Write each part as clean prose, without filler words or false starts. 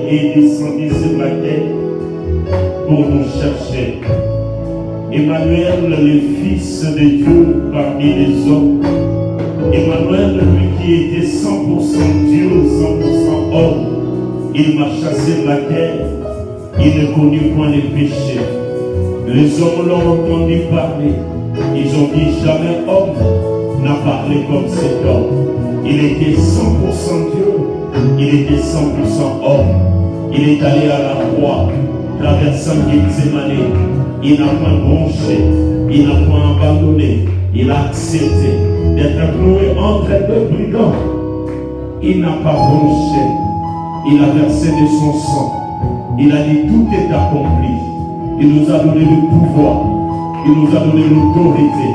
est descendu sur la terre pour nous chercher. Emmanuel, le Fils de Dieu parmi les hommes. Emmanuel, lui qui était 100% Dieu, 100% homme. Il marcha sur la terre. Il ne connut point les péchés. Les hommes l'ont entendu parler. Ils ont dit jamais homme n'a parlé comme cet homme. Il était 100% Dieu. Il était 100% homme. Il est allé à la croix, traversant Gethsémani. Il n'a pas bronché. Il n'a pas abandonné. Il a accepté d'être cloué entre deux brigands. Il n'a pas bronché. Il a versé de son sang. Il a dit tout est accompli. Il nous a donné le pouvoir. Il nous a donné l'autorité.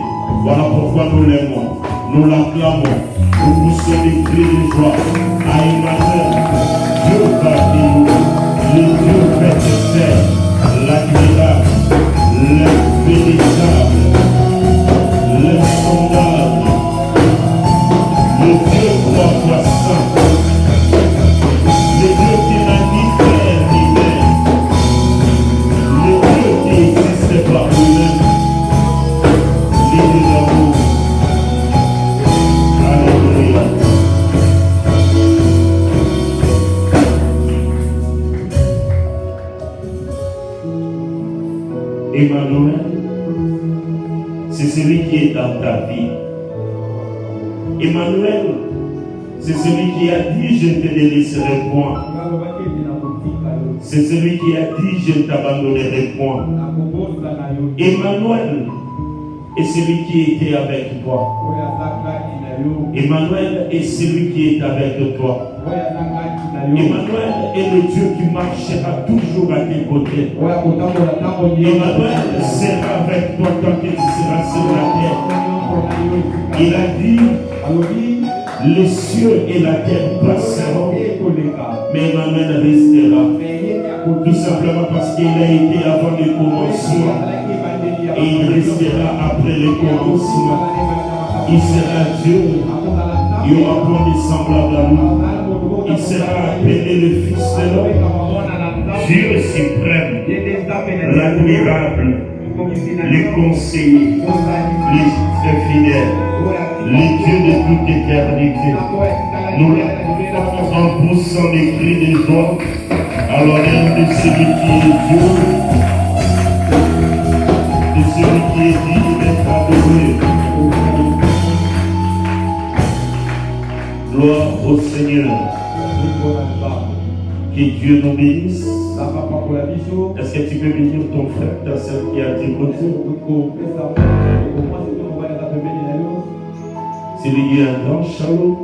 Voilà pourquoi nous l'aimons. Nous l'acclamons. Nous poussons des cris de joie à Emmanuel. Dieu parmi nous. Le Dieu fait de terre. L'admirable. L'invéritable. L'insondable. Le Dieu trois saint. Le Dieu qui n'a ni père ni mère. Le Dieu qui existe par lui-même. L'idée d'amour. Alléluia. Emmanuel, c'est celui qui est dans ta vie. Emmanuel, c'est celui qui a dit je ne te délaisserai point. C'est celui qui a dit je ne t'abandonnerai point. Emmanuel est celui qui était avec toi. Emmanuel est celui qui est avec toi. Emmanuel est le Dieu qui marchera toujours à tes côtés. Emmanuel sera avec toi quand tu seras sur la terre. Il a dit, les cieux et la terre passeront, mais Emmanuel restera. Tout simplement parce qu'il a été avant le commencement et il restera après le commencement. Il sera Dieu. Il n'y aura point de semblable à lui. Il sera appelé le Fils de l'homme. Dieu suprême, l'admirable, le conseiller, le fidèle, le Dieu de toute éternité. Nous l'avons en poussant des cris de joie à l'honneur de celui qui est Dieu, de celui qui est digne d'être adoré. Gloire au Seigneur. Que Dieu nous bénisse. Est-ce que tu peux bénir ton frère, ta soeur qui est à tes côtés? C'est lui un grand shalom.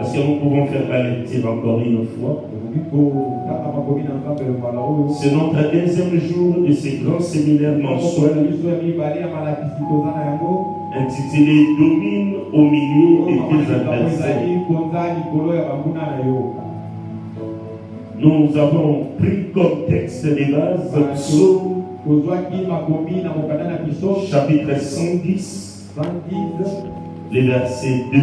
Est-ce que nous pouvons faire la lecture encore une fois? C'est notre deuxième jour de ce grand séminaire mensuel intitulé Domine au milieu de tes adversaires. Nous avons pris comme texte de base Psaume chapitre 110, le verset 2.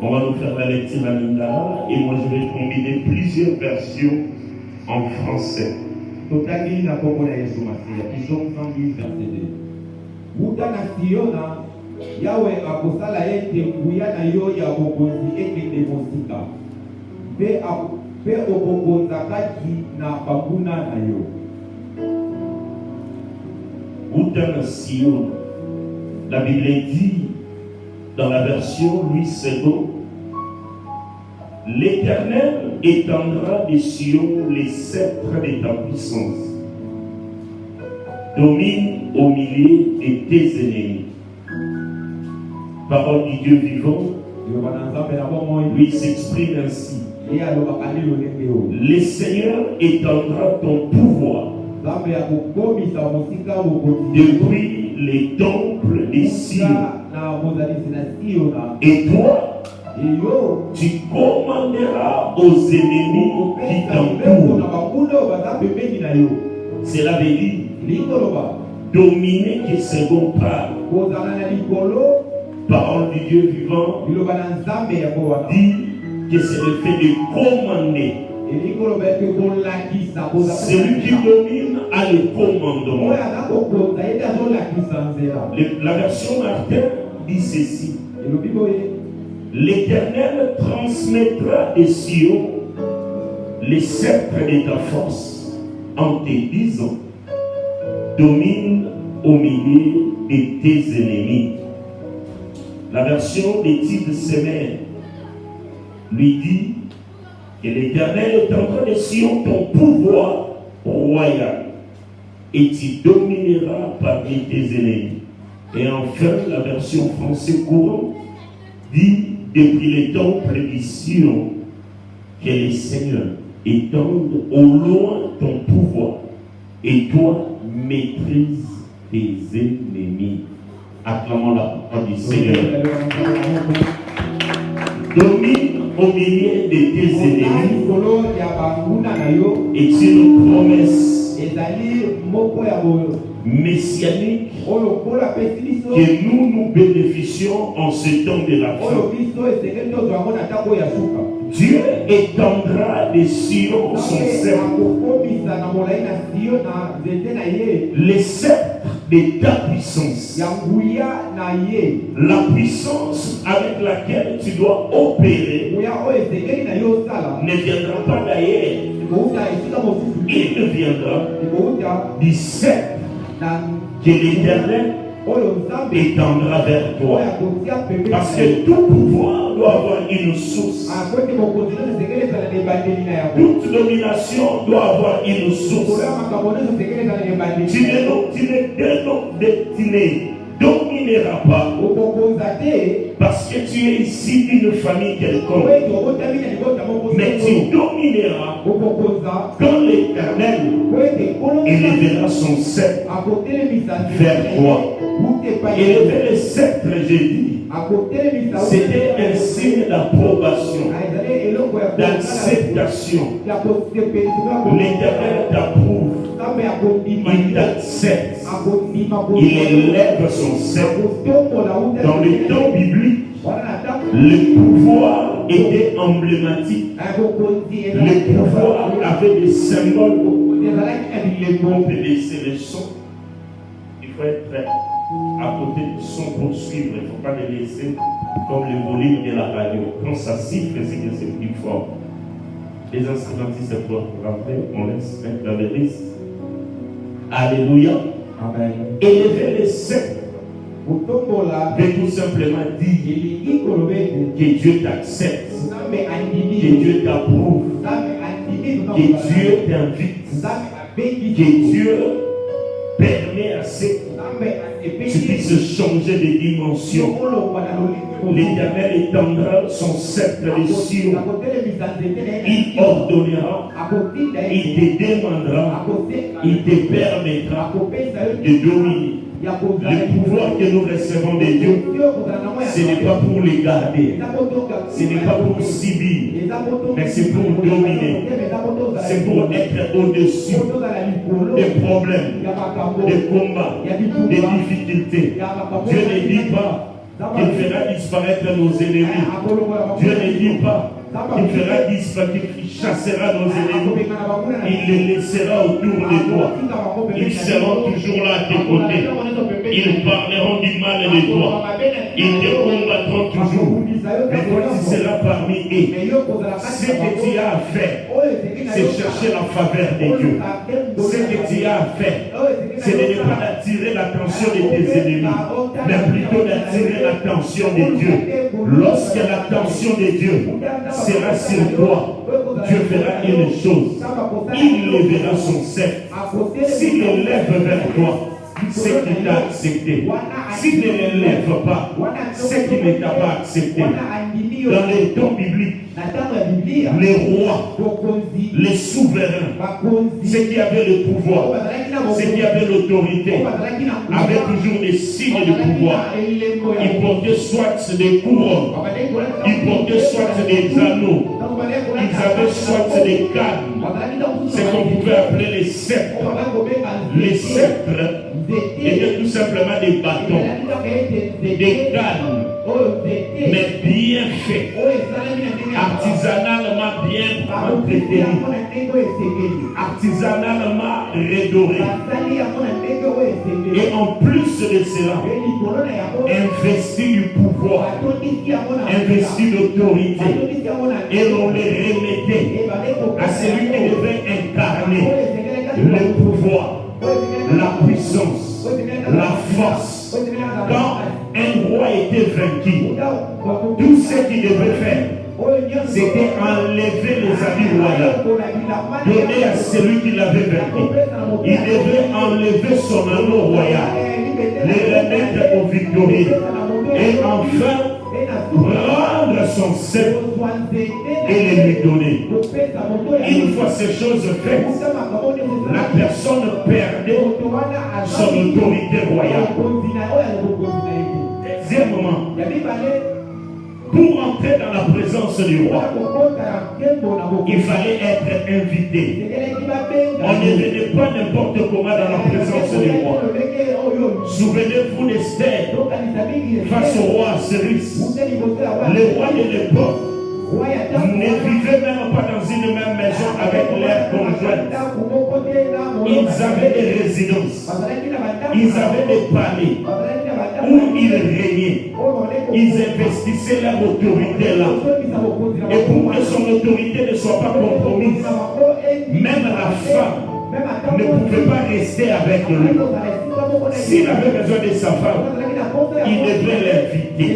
On va nous faire la lecture à Lingala et moi je vais combiner plusieurs versions en français. Yahweh akosala ete nguya na yo ya bokonzi ekende mosika mpe okokonza kati na banguna na yo. Wuta Sion, la Bible dit dans la version Louis II, l'Éternel étendra des Sion les sceptres de ta puissance. Domine au milieu de tes ennemis. Parole du Dieu vivant, lui s'exprime ainsi. Le Seigneur étendra ton pouvoir depuis les temples des Sion. Et toi, tu commanderas aux ennemis qui t'entourent. Cela veut dire dominer qui second part. parole du Dieu vivant dit que c'est le fait de commander. Celui qui domine a le commandement. La version Martin dit ceci: l'Éternel transmettra des Sion les sceptres de ta force en te disant: domine au milieu de tes ennemis. La version des Tildes Semer lui dit que l'Éternel étendra de Sion ton pouvoir royal et tu domineras parmi tes ennemis. Et enfin, la version français courant dit: depuis le temple de Sion, que le Seigneur étende au loin ton pouvoir et toi maîtrise tes ennemis. Acclamons la parole du Seigneur. Domine au milieu de tes ennemis est une promesse messianique que nous bénéficions en ce temps de la fin. Dieu étendra des Sion son sceptre, les sceptres de ta puissance, la puissance avec laquelle tu dois opérer ne viendra pas d'ailleurs, il viendra du sceptre que l'Éternel étendra vers toi. Parce que tout pouvoir doit avoir une source. Toute domination doit avoir une source. Tu ne domineras pas parce que tu es ici d'une famille quelconque, mais tu domineras quand l'Éternel élèvera son sceptre vers toi. Élever le sceptre, j'ai dit, c'était un signe d'approbation, d'acceptation. L'Éternel t'approuve, il t'accepte, il élève son sceptre. Dans le temps biblique, le pouvoir était emblématique. Le pouvoir avait des symboles. On peut laisser le son. Il faut être prêt à côté du son pour suivre. Il ne faut pas le laisser comme le volume de la radio. Quand ça siffle, c'est que c'est plus fort. Les instrumentistes doivent rentrer. On laisse mettre dans les risques. Alléluia. Amen. Élever les sceptres veut tout simplement dire que Dieu t'accepte, que Dieu t'approuve, que Dieu t'invite, que Dieu permet à ce que tu puisses changer de dimension. L'Éternel étendra son sceptre de Sion. Il ordonnera, il te demandera, il te permettra de dominer. Le pouvoir que nous recevons de Dieu, ce n'est pas pour les garder, ce n'est pas pour subir, mais c'est pour dominer, c'est pour être au-dessus des problèmes, des combats, des difficultés. Dieu ne dit pas qu'il fera disparaître nos ennemis. Dieu ne dit pas qu'il fera disparaître, qu'il chassera nos ennemis. Il les laissera autour de toi. Ils seront toujours là à tes côtés. Ils parleront du mal de toi. Ils te combattront toujours. Mais toi, tu seras parmi eux. Ce que tu as à faire, c'est chercher la faveur de Dieu. Ce que tu as à faire, c'est de ne pas attirer l'attention de tes ennemis, mais plutôt d'attirer l'attention de Dieu. Lorsque l'attention de Dieu sera sur toi, Dieu fera une chose. Il lèvera son sceptre. S'il le lève vers toi, c'est qu'il t'a accepté. S'il ne le lève pas, c'est qu'il ne t'a pas accepté. Dans les temps bibliques, les rois, les souverains, ceux qui avaient le pouvoir, ceux qui avaient l'autorité, avaient toujours des signes de pouvoir. Ils portaient soit des couronnes, ils portaient soit des anneaux, ils avaient soit des cannes, ce qu'on pouvait appeler les sceptres. Les sceptres étaient tout simplement des bâtons. des calmes, mais bien fait, artisanalement bien traité, artisanalement redoré. Et en plus de cela, investi du pouvoir, investi d'autorité, et on les remettait à celui qui devait incarner le pouvoir, la puissance, la force. Quand un roi était vaincu, tout ce qu'il devait faire, c'était enlever les habits royaux, donner à celui qui l'avait vaincu. Il devait enlever son anneau royal, les remettre aux victorieux, et enfin prendre son sceptre et les lui donner. Une fois ces choses faites, la personne perdait son autorité royale. Deuxièmement, pour entrer dans la présence du roi, il fallait être invité. On ne venait pas n'importe comment dans la présence du roi. Souvenez-vous d'Esther face au roi Cyrus. Le roi de l'époque ne vivait même pas dans une même maison avec leurs conjointes. Ils avaient des résidences. Ils avaient des palais où ils régnaient. Ils investissaient leur autorité là. Et pour que son autorité ne soit pas compromise, même la femme ne pouvait pas rester avec lui. S'il avait besoin de sa femme, il devait l'inviter.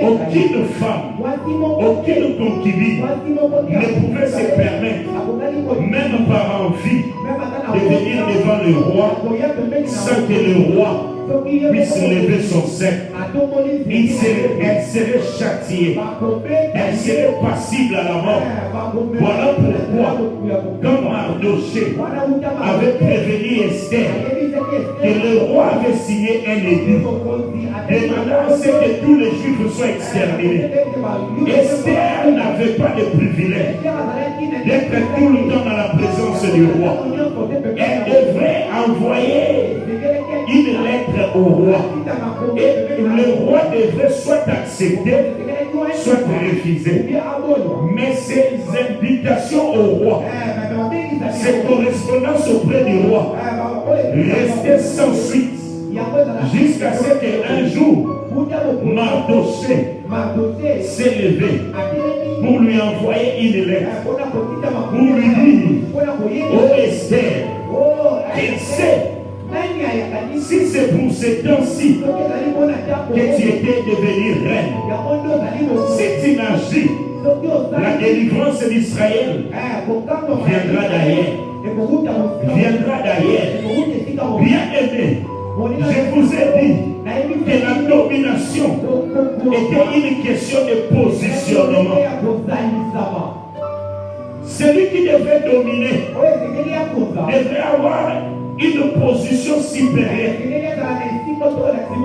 Aucune femme, aucune concubine ne pouvait se permettre, même par envie, de venir devant le roi sans que le roi puisse lever son sceptre. Elle serait châtiée. Elle serait passible à la mort. Voilà pourquoi, quand Mardoché avait prévenu Esther que le roi avait signé un édit demandant à ce que tous les Juifs soient exterminés, Esther n'avait pas de privilège d'être tout le temps dans la présence du roi. Elle devrait envoyer une lettre au roi. Et le roi devrait soit accepter, soit refuser. Mais ces invitations au roi, ces correspondances auprès du roi, restaient sans suite jusqu'à ce qu'un jour, Mardoché s'est levé pour lui envoyer une lettre, pour lui dire: oh Esther, qu'il sait si c'est pour ce temps-ci que tu étais devenue reine, si tu n'agis, la délivrance d'Israël viendra d'ailleurs. Viendra d'ailleurs. Bien aimé, je vous ai dit que la domination était une question de positionnement. Celui qui devait dominer devait avoir une position supérieure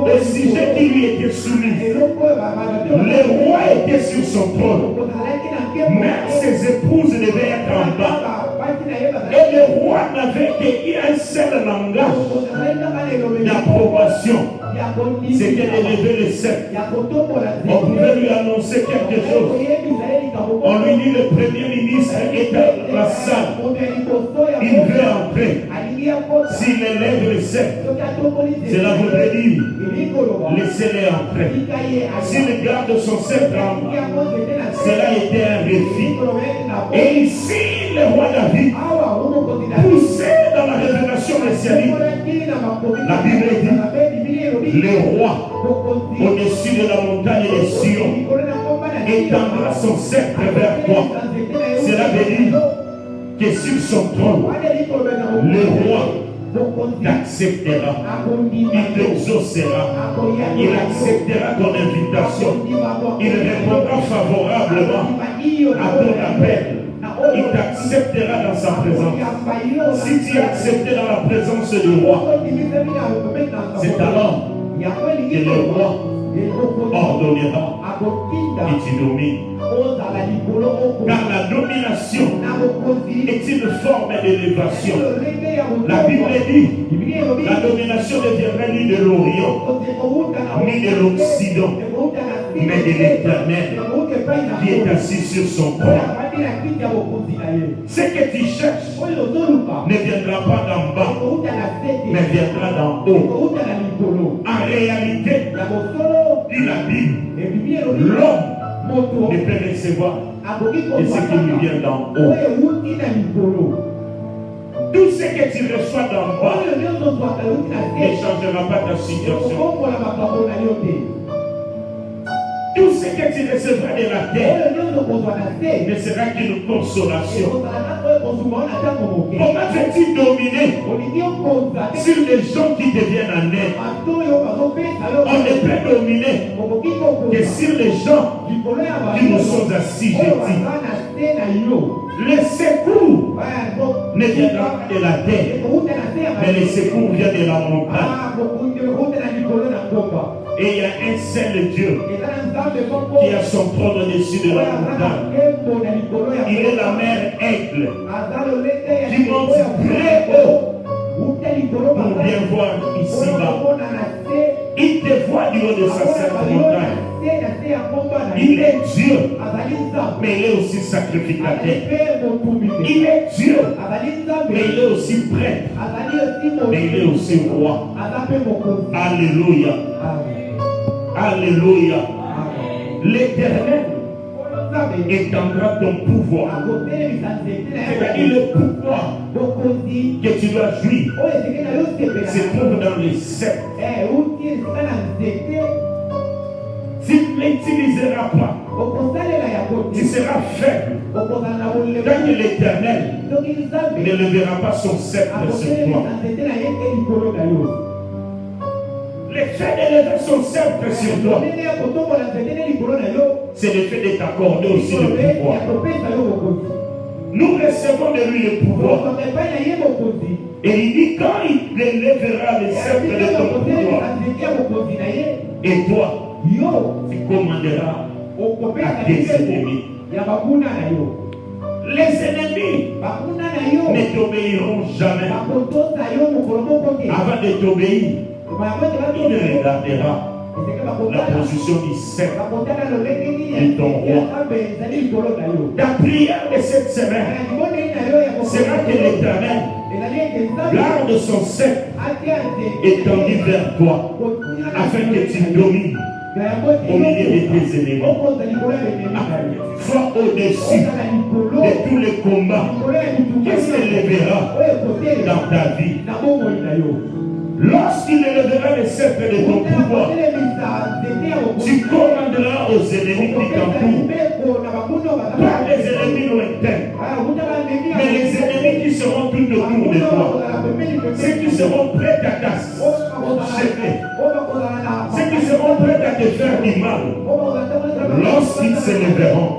au sujet qui lui était soumis. Le roi était sur son trône, mais ses épouses devaient être en bas. Et le roi n'avait qu'un seul langage d'approbation, c'était de lever le sceptre. On pouvait lui annoncer quelque chose. On lui dit: le premier ministre est dans la salle, il veut entrer. S'il élève le sceptre, cela voudrait dire: laissez-les entrer. S'il garde son sceptre en bas, cela était un refus. Et ici, le roi David, poussé dans la révélation messianique, la Bible dit: le roi, au-dessus de la montagne de Sion, étendra son sceptre vers toi. Cela veut dire que sur son trône, le roi t'acceptera, il t'exaucera, il acceptera ton invitation, il répondra favorablement à ton appel, il t'acceptera dans sa présence. Si tu es accepté dans la présence du roi, c'est alors que le roi ordonnera et tu domines. Car la domination est une forme d'élévation. La Bible dit, la domination ne viendra ni de l'Orient, ni de l'Occident, mais de l'Éternel qui est assis sur son trône. Ce que tu cherches ne viendra pas d'en bas, mais viendra d'en haut. En réalité, dit la Bible, l'homme ne peut recevoir que ce qui lui vient d'en haut. Tout ce que tu reçois d'en bas ne changera pas ta situation. Tout ce que tu recevras de la terre ne sera qu'une consolation. Comment fais-tu dominer sur les gens qui deviennent en aide? On ne peut dominer que sur les gens qui nous sont assujettis. Le secours ne viendra pas de la terre, mais le secours vient de la montagne. Et il y a un seul Dieu qui a son trône au-dessus de la montagne. Il est la mère aigle qui monte très haut pour bien voir ici-bas. Il te voit du haut de sa sainte montagne. Il est Dieu, mais il est aussi sacrificateur. Il est Dieu, mais il est aussi prêtre, mais il est aussi roi. Alléluia. Alléluia. L'Éternel étendra ton pouvoir. C'est-à-dire le pouvoir que tu dois jouir se trouve dans les sceptres. Tu ne l'utiliseras pas. Tu seras faible. Tant que l'Éternel ne lèvera pas son sceptre sur toi. Le fait de lever son sceptre sur toi, c'est le fait de t'accorder aussi le pouvoir. Nous recevons de lui le pouvoir. Et il dit quand il lèvera le sceptre de ton pouvoir, et toi, tu commanderas à tes ennemis. Les ennemis ne t'obéiront jamais. Avant de t'obéir, il regardera la position du sceptre de ton roi. Ta prière de cette semaine sera que l'Éternel garde son sceptre étendu vers toi, afin que tu domines au milieu de tes ennemis. Sois au-dessus de tous les combats qui s'élèvera dans ta vie. Lorsqu'il élèvera le sceptre de ton pouvoir, tu commanderas aux ennemis qui t'entourent. Pas les ennemis lointains, mais les ennemis qui seront tout autour de toi. Ceux qui seront prêts à t'acheter, ceux qui seront prêts à te faire du mal. Lorsqu'ils s'élèveront,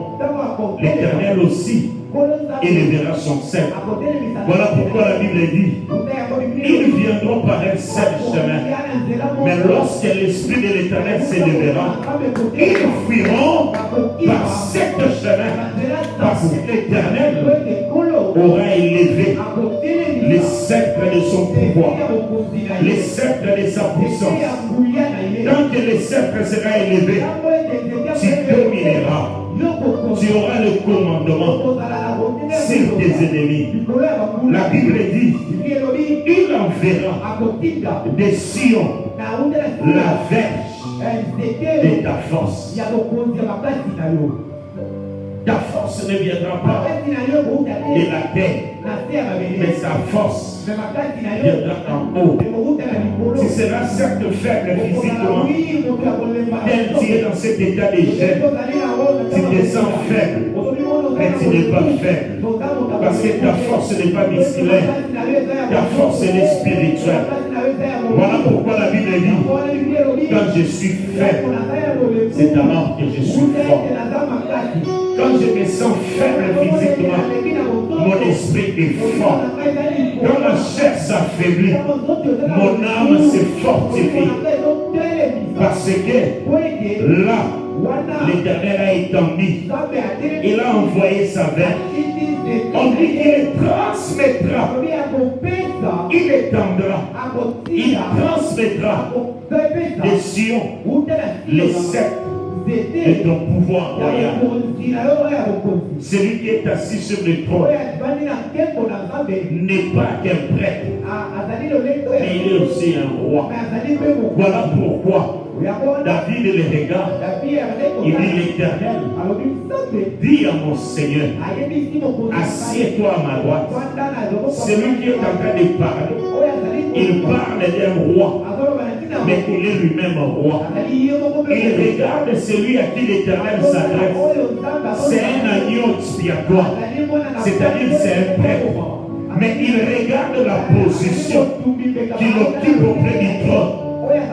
l'Éternel aussi élèvera son sceptre. Voilà pourquoi la Bible dit: ils viendront par un seul chemin, mais lorsque l'Esprit de l'Éternel s'élèvera, ils fuiront par sept chemins, parce que l'Éternel aura élevé les sceptres de son pouvoir, les sceptres de sa puissance. Tant que le sceptre sera élevé, tu domineras. Tu auras le commandement sur tes ennemis. La Bible dit: il enverra des Sion la verge de ta force. Ta force ne viendra pas de la terre, mais sa force viendra en haut. Tu seras certes faible physiquement, tel tu es dans cet état de gêne. Tu te sens faible, mais tu n'es pas faible, parce que ta force n'est pas musculaire, ta force est spirituelle. Voilà pourquoi la Bible dit: quand je suis faible, c'est alors que je suis fort. Quand je me sens faible physiquement, mon esprit est fort. Quand la chair s'affaiblit, mon âme se fortifie. Parce que là l'Éternel a étendu. Il a envoyé sa verge. On dit qu'il transmettra. Il étendra. Il transmettra des Sion les sceptres de ton pouvoir royal. Celui qui est assis sur le trône n'est pas qu'un prêtre, mais il est aussi un roi. Voilà pourquoi David le regarde. Il dit l'Éternel dit à mon Seigneur, assieds-toi à ma droite. Celui qui est en train de parler, il parle d'un roi, mais il est lui-même roi. Il regarde celui à qui l'Éternel s'adresse. C'est un agneau expiatoire, c'est-à-dire c'est un prêtre. Mais il regarde la position qu'il occupe auprès du trône.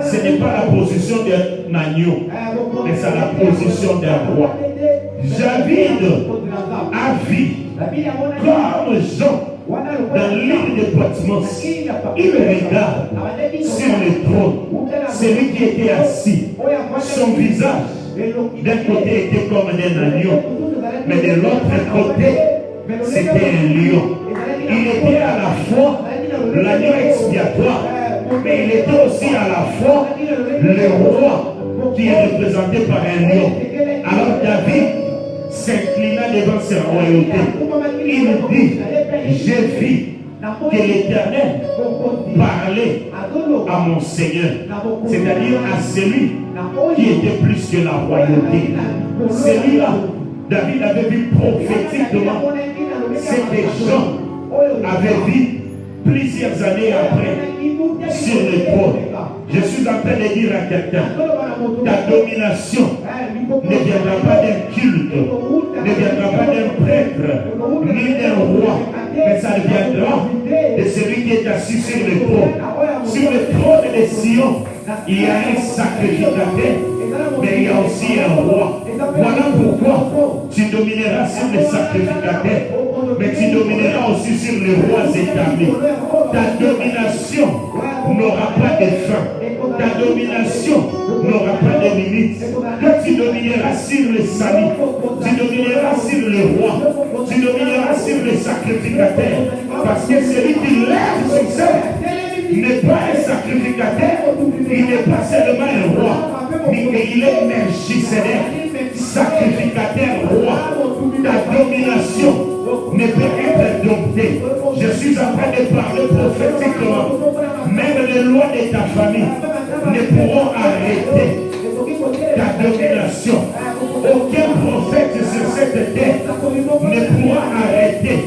Ce n'est pas la position d'un agneau, mais c'est la position d'un roi. David a vu comme Jean dans l'île de Patmos. Il regarde sur le trône celui qui était assis. Son visage d'un côté était comme un agneau, mais de l'autre côté c'était un lion. Il était à la fois l'agneau expiatoire, mais il était aussi à la fois le roi qui est représenté par un lion. Alors David s'inclina devant sa royauté. Il dit, j'ai vu que l'Éternel parlait à mon Seigneur, c'est-à-dire à celui qui était plus que la royauté. Celui-là, David avait vu prophétiquement ce que Jean avait vu plusieurs années après sur le trône. Je suis en train de dire à quelqu'un, ta domination ne viendra pas d'un culte, ne viendra pas d'un prêtre, ni d'un roi, mais ça viendra de celui qui est assis sur le trône. Sur le trône de Sion, il y a un sacrificateur, mais il y a aussi un roi. Voilà pourquoi tu domineras sur les sacrificateurs, mais tu domineras aussi sur les rois établis. Ta domination n'aura pas de fin. Ta domination n'aura pas de limite. Quand tu domineras sur les salis, tu domineras sur les rois, tu domineras sur les sacrificateurs. Parce que celui qui lève son sein n'est pas un sacrificateur, il n'est pas seulement un roi, mais il est Melchisedec, sacrificateur roi. Ta domination ne peut être domptée. Je suis en train de parler prophétiquement. Même les lois de ta famille ne pourront arrêter ta domination. Aucun prophète sur cette terre ne pourra arrêter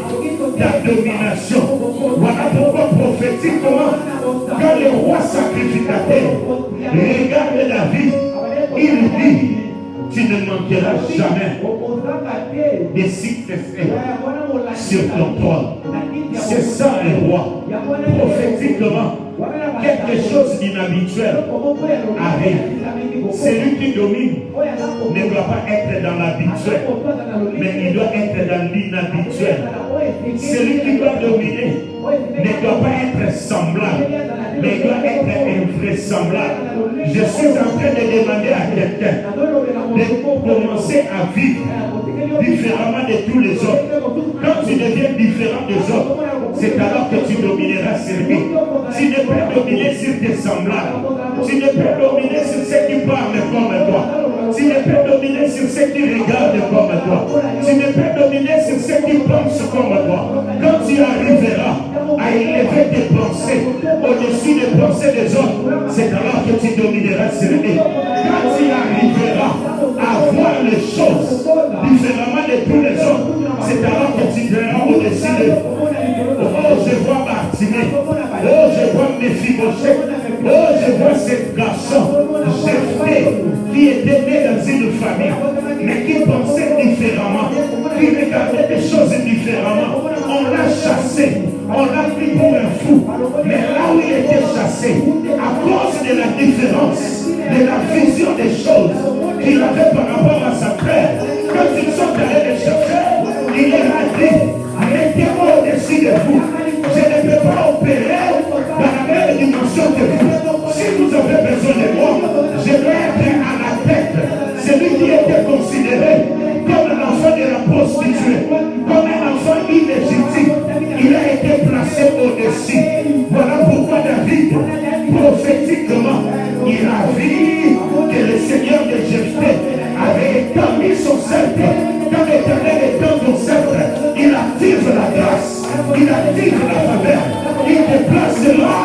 ta domination. Voilà pourquoi prophétiquement, quand le roi sacrificateur regarde David, il dit, tu ne manqueras jamais de succès sur ton trône. C'est ça le roi. Prophétiquement, quelque chose d'inhabituel arrive. Celui qui domine ne doit pas être dans l'habituel, mais il doit être dans l'inhabituel. Celui qui doit dominer ne doit pas être semblable, mais il doit être invraisemblable. Je suis en train de demander à quelqu'un de commencer à vivre différemment de tous les autres. Quand tu deviens différent des autres, c'est alors que tu domineras sur lui. Tu ne peux dominer sur tes semblables. Tu ne peux dominer sur ceux qui parlent comme toi. Tu ne peux dominer sur ceux qui regardent comme toi. Tu ne peux dominer sur ceux qui pensent comme toi. Quand tu arriveras à élever tes pensées au-dessus des pensées des autres, c'est alors que tu domineras sur lui. Quand tu arriveras à voir les choses différemment de tous les autres, c'est alors que tu seras au-dessus de. Oh, je vois Bartimée. Oh, je vois Méphibosheth. Oh, je vois ce garçon, Jephthé, qui était né dans une famille, mais qui pensait différemment, qui regardait des choses différemment. On l'a chassé, on l'a pris pour un fou. Mais là où il était chassé, à cause de la différence, de la Comme un enfant illégitime, il a été placé au-dessus. Voilà pourquoi David, prophétiquement, il a vu que le Seigneur de Jephthé avait étendu son sceptre. Quand l'Éternel étend ton sceptre, il active la grâce, il active la faveur, il te place là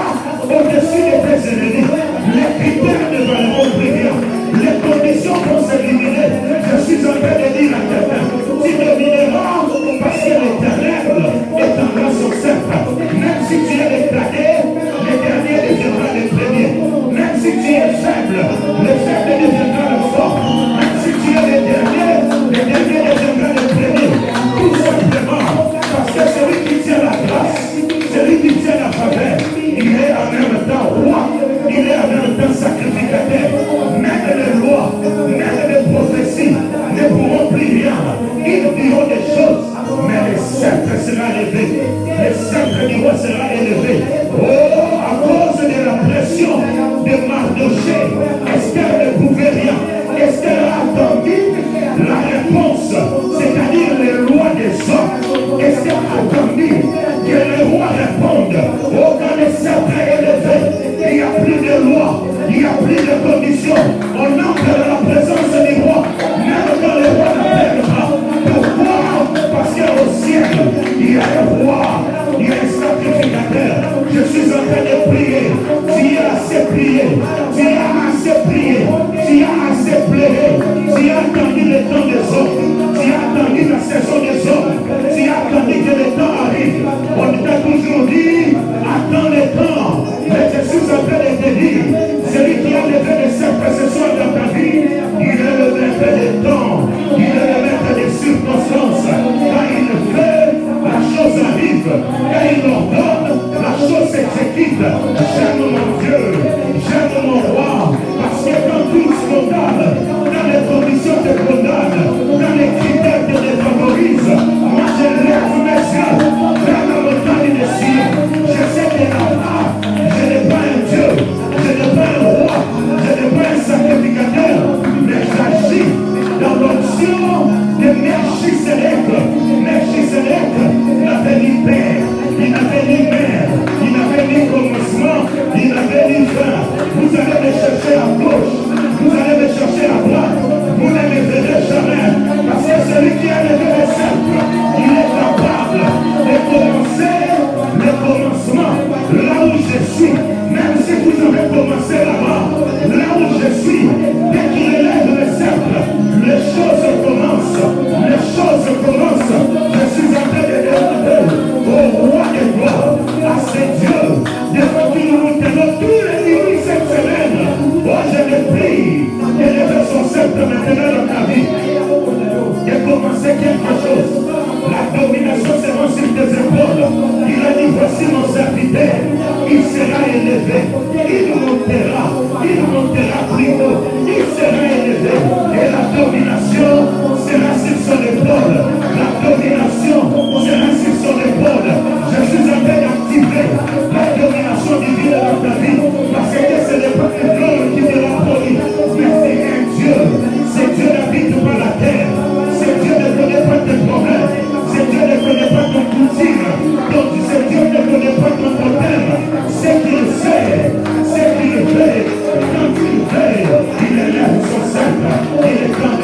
au-dessus de tes ennemis. Les critères ne valeront plus rien. Les conditions vont s'éliminer. Je suis en train de dire à quelqu'un, tu domineras parce que l'Éternel étendra son sceptre. Même si tu es éclaté, le dernier deviendra le premier. Même si tu es faible, le faible deviendra le fort. Même si tu es le dernier deviendra le premier. Tout simplement parce que celui qui tient la grâce, celui qui tient la faveur, il est en même temps roi, il est en même temps sacrificateur. Même les lois, même les prophéties ne pourront plus rien. Ils diront des choses, mais le sceptre sera élevé. Le sceptre du roi sera élevé. Oh, à cause de la pression de Mardoché, Esther ne pouvait rien. Esther a attendu la réponse, c'est-à-dire les lois des hommes. Esther a attendu que le roi réponde. Oh, quand le sceptre est élevé, il n'y a plus de loi, il n'y a plus de conditions. On entre dans la présence du roi, même quand le roi n'appelle pas. Pourquoi? Parce qu'au ciel, il y a un roi, il y a un sacrificateur. Je suis en train de prier. Tu as assez prié, tu as assez prié, tu as assez pleuré, tu as attendu le temps des hommes, tu as attendu la saison des hommes, tu as attendu que le temps arrive. On t'a toujours dit, attends le temps. Mais je suis en train de te dire, celui qui a levé le sceptre ce soir dans ta vie, il est le maître des temps, il est le maître des circonstances. Quand il fait, la chose arrive. Quand il ordonne, la chose s'exécute. J'aime mon Dieu, j'aime mon roi, parce que quand tout se condamne, quand les conditions te condamnent, quand les critères te défavorisent, moi je lève mes yeux vers la montagne de Sion. Je sais que là-bas, je n'ai pas un Dieu, je n'ai pas un roi, je n'ai pas un sacrificateur, mais j'agis dans l'option de Melchisedec. Melchisedec n'avait ni père, il n'avait ni mère, il n'avait ni commencement, il n'avait ni fin. Vous allez me chercher à gauche, vous allez me chercher à droite, vous ne me verrez jamais, parce que celui qui a levé le sceptre, il est capable de commencer le commencement là où je suis. Même si vous avez commencé là-bas, là où je suis, dès qu'il élève le sceptre, les choses commencent, les choses commencent. Je suis en train de demander au roi des gloires, à ce Dieu, devant qui nous tenons tous les nuits cette semaine. Oh, je le prie d'élever son sceptre maintenant dans ta vie, de commencer quelque chose. La domination sera sur tes épaules. Il a dit, voici mon serviteur, il sera élevé, il montera plus haut, il sera élevé, et la domination sera sur son épaule. La domination sera sur son épaule. Je suis en train d'activer la domination divine dans ta vie, parce que ce n'est pas un homme qui te l'a promis, mais c'est un Dieu. C'est Dieu n'habite pas la terre, c'est Dieu ne connaît pas tes problèmes, c'est Dieu ne connaît pas ton coutume, donc c'est Dieu ne connaît pas ton problème. C'est qu'il fait, c'est qu'il fait, quand il fait, il élève son sceptre, il est en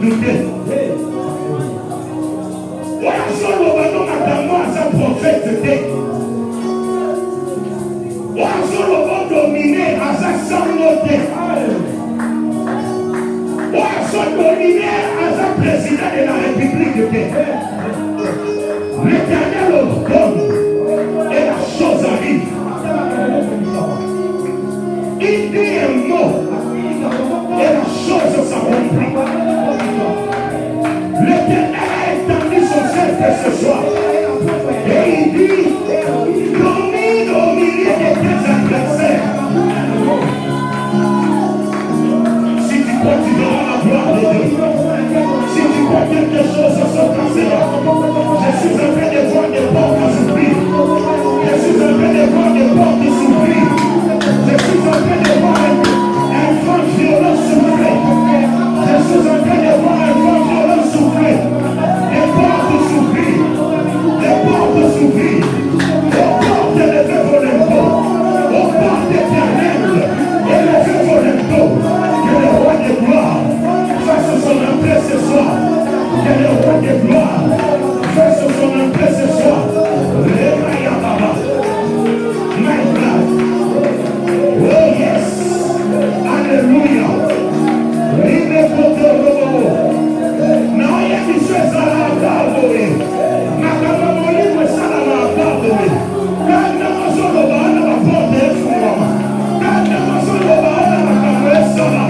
douter. Oiseau le ballon matambo à sa prophète. Oiseau le ballon dominé à sa sangoté. Oiseau dominé à sa président de la République. L'Éternel ordonne et la chose arrive. Il dit un mot et la chose s'accomplit. L'Éternel a étendu son cercle ce soir. Et il dit, domine au milieu de tes adversaires. Si tu crois, tu verras la gloire de Dieu. Si tu crois quelque chose se passera, je suis en train de voir des portes s'ouvrir. Je suis en train de voir des portes s'ouvrir. Je suis en train de voir un vent violent souffler. Je suis en train de voir un vent violent souffler. Des portes s'ouvrir. Des portes s'ouvrir. Aux portes élevées vos lembeaux. Aux portes éternelles élevées vos lembeaux. Que le roi de gloire fasse son entrée ce soir. Que le roi de gloire fasse son entrée ce soir. Réveille Baba. My God. Oh yes. Alléluia. Rive kote robo. Na oye miswe sala akabo we. Makaba moli we sala na akabo we. Kanda masolo ba ana mapote efuwa. Kanda masolo ba ana makabo esala.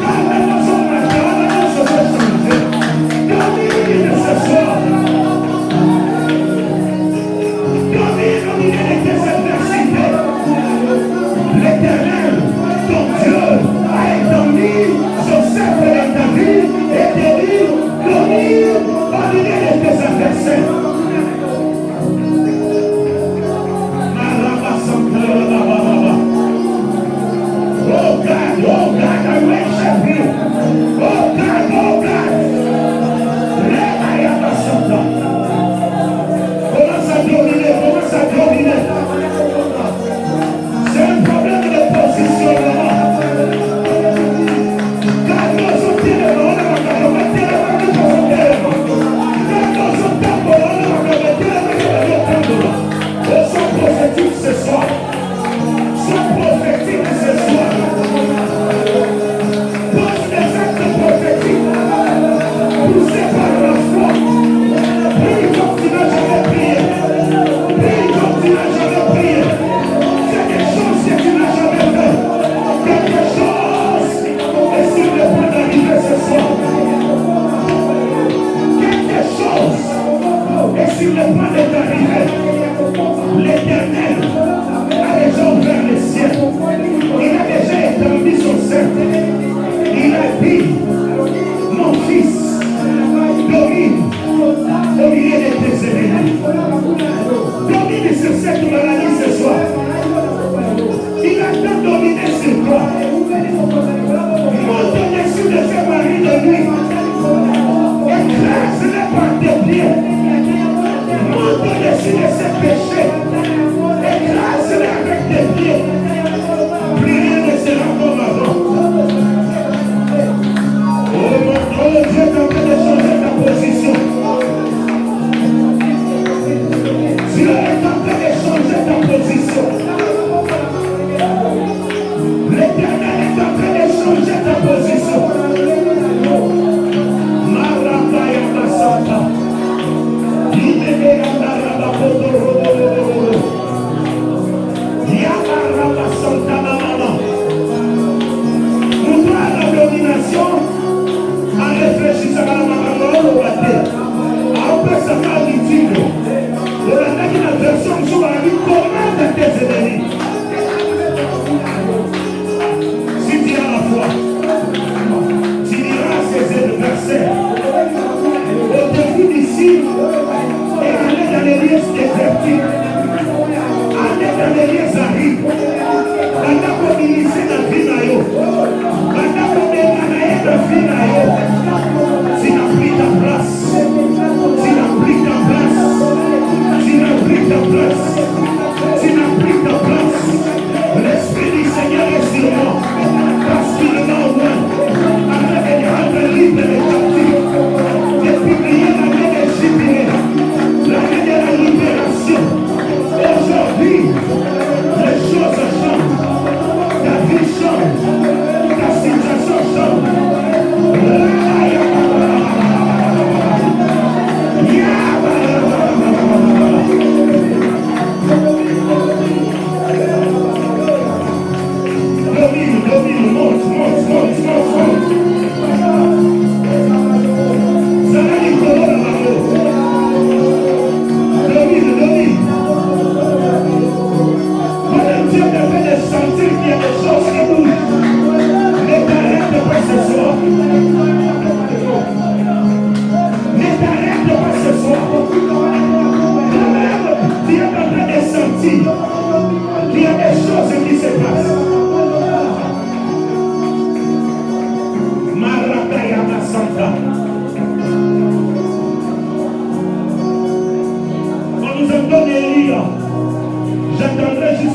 Kanda masolo ba ana masolo esala. Domine ce soir. Domine au milieu de tes adversités. L'Éternel, ton Dieu, a étendu son cercle de ta vie et te dit, domine au milieu de tes adversaires. Oh God, I worship you. Oh God. Commence à dominer. C'est un problème de positionnement. Quand nous sommes tellement, on va tellement nous positionner. Quand nous sommes tellement, on va tellement nous. Au son prophétique ce soir. Son prophétique ce soir. Pose des actes prophétiques. Poussé par la foi. Prie comme tu n'as jamais prié. Prie comme tu n'as jamais prié. C'est quelque chose que tu n'as jamais fait. Quelque chose est sur le point d'arriver ce soir. Quelque chose est sur le point d'arriver. L'Éternel a déjà ouvert les cieux. Il a déjà étendu son cercle. Il a dit, mon fils, domine au milieu de tes ennemis. Domine sur cette maladie ce soir. Il a tant dominé sur toi. Monte au-dessus de ce mari de nuit. Écrase-le par tes pieds. Monte au-dessus de ce péché. Écrase-le avec tes pieds. Plus rien ne sera comme avant. Oh mon Dieu, Dieu est en train de changer ta position. Dieu est en train de changer ta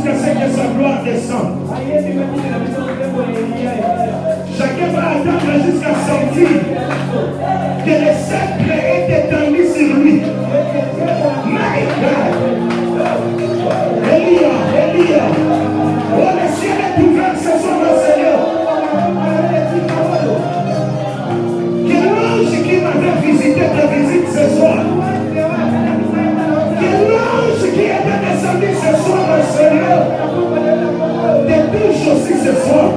jusqu'à ce que sa gloire descende. Chacun va attendre jusqu'à sentir que le sceptre est étendu sur lui. My God. Elia. Oh, le ciel est ouvert ce soir, mon Seigneur. Que l'ange qui m'avait visité te visite ce soir. Que l'ange qui était descendu ce soir, mon Seigneur, te touche aussi ce soir.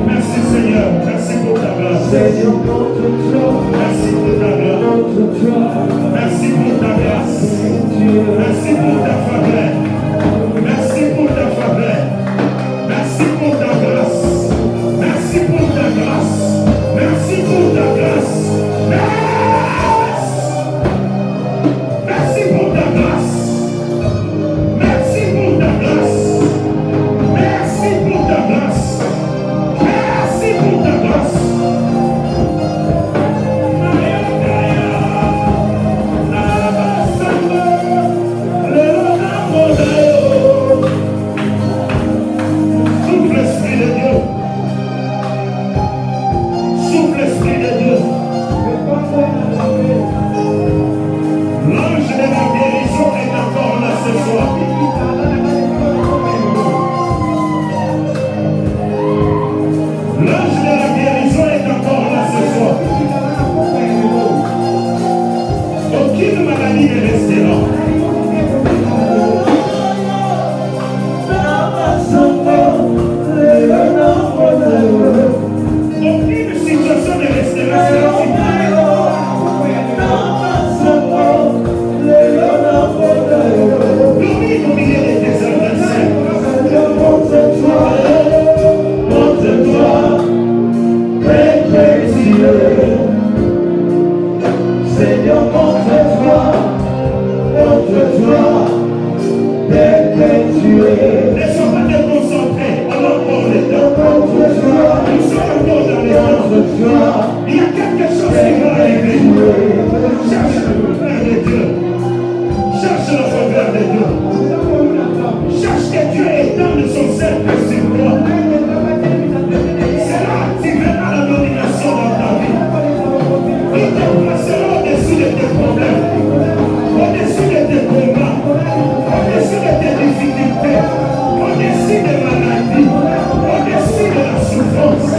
Merci Seigneur, merci pour ta grâce. Merci pour ta grâce. Merci pour ta grâce. Merci pour ta faveur. Ne sois pas déconcentré. On a encore le temps. Nous sommes encore dans les temps. Il y a quelque chose qui va arriver. Cherche le faveur de Dieu. Cherche le faveur de Dieu. Cherche que Dieu étende son cercle sur toi. C'est là que tu verras la domination dans ta vie. Il te placera au-dessus de tes problèmes, au-dessus de tes combats, au-dessus de tes difficultés, au-dessus des maladies, au-dessus de la souffrance.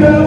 Girl.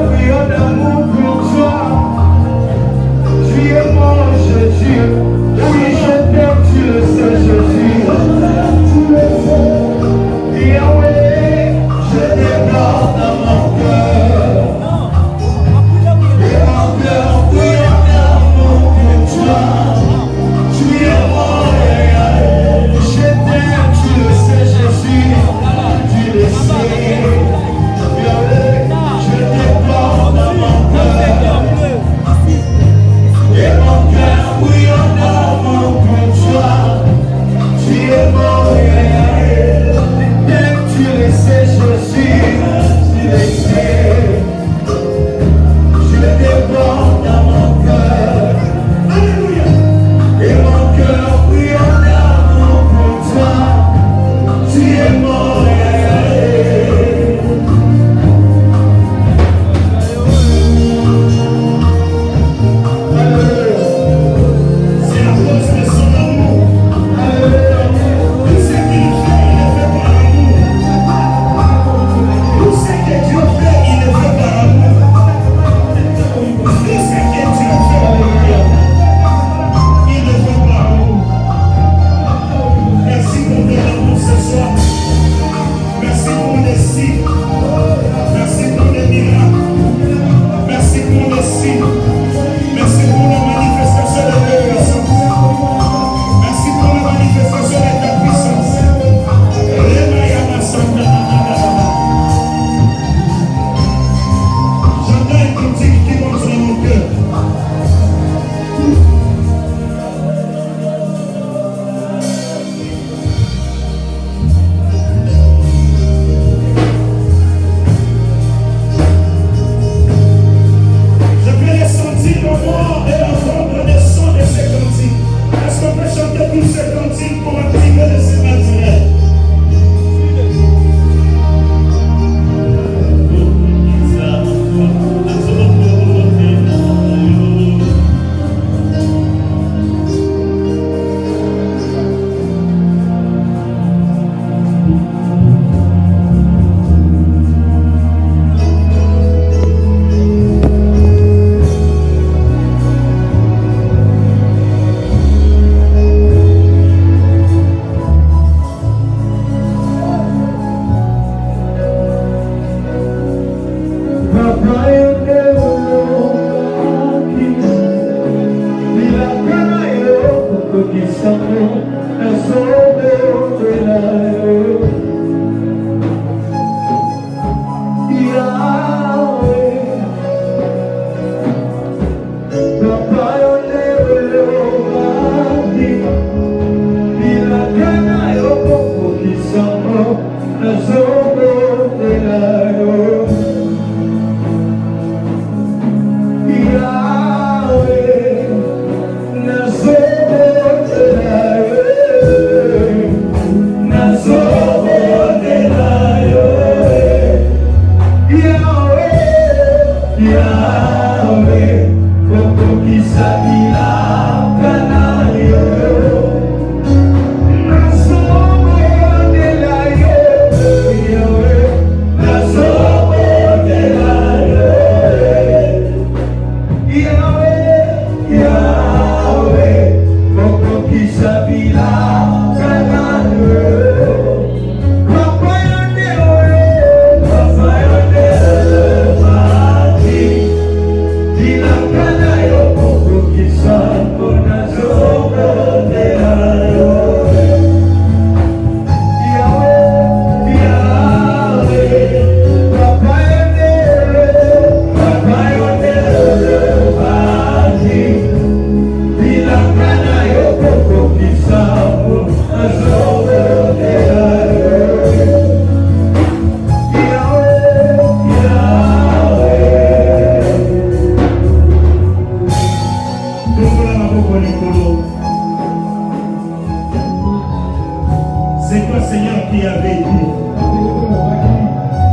C'est toi, Seigneur, qui avais dit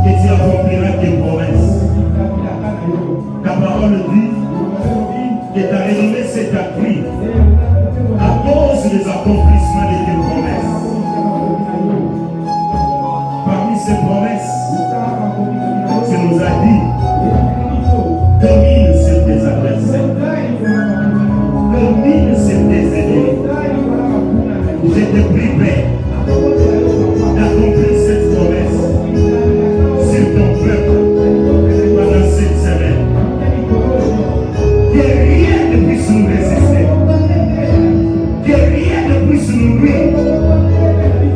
que tu accompliras tes promesses. Ta parole dit que ta renommée s'est accrue à cause des accomplissements de tes promesses. Parmi ces promesses, tu nous as dit: domine sur tes adversaires, domine sur tes ennemis. Je te prie, Père, d'accomplir cette promesse sur ton peuple pendant cette semaine. Que rien ne puisse nous résister, que rien ne puisse nous nuire,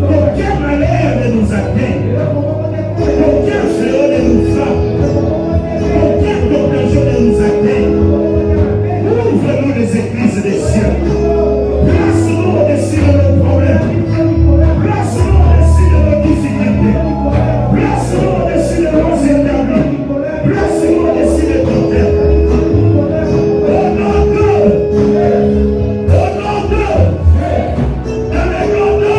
qu'aucun malheur ne nous atteigne, qu'aucun fléau ne nous frappe, qu'aucune contagion ne nous atteigne. Ouvre-nous les églises des cieux, place-nous au-dessus de nos problèmes, place-nous au-dessus de nos difficultés, place-nous au-dessus de nos interdits, place-nous au-dessus de ton terre. Au nom de, dans le nom de,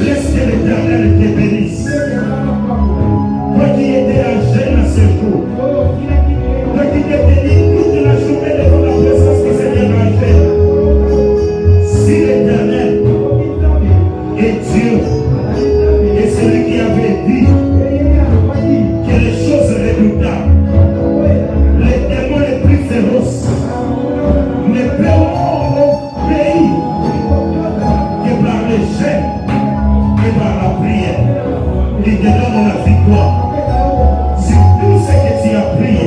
laisse que l'Éternel te bénisse. Toi qui étais un jeune à ce jour, toi qui t'es béni toute la journée devant la présence du Seigneur Angèle. Si l'Éternel est Dieu, et celui qui avait dit que les choses redoutables, les démons les plus féroces, ne peuvent obéir que par les jeûnes et par la prière. Il te donne la victoire sur tout ce que tu as prié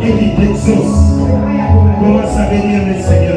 et qui t'exauce. Commence à bénir le Seigneur.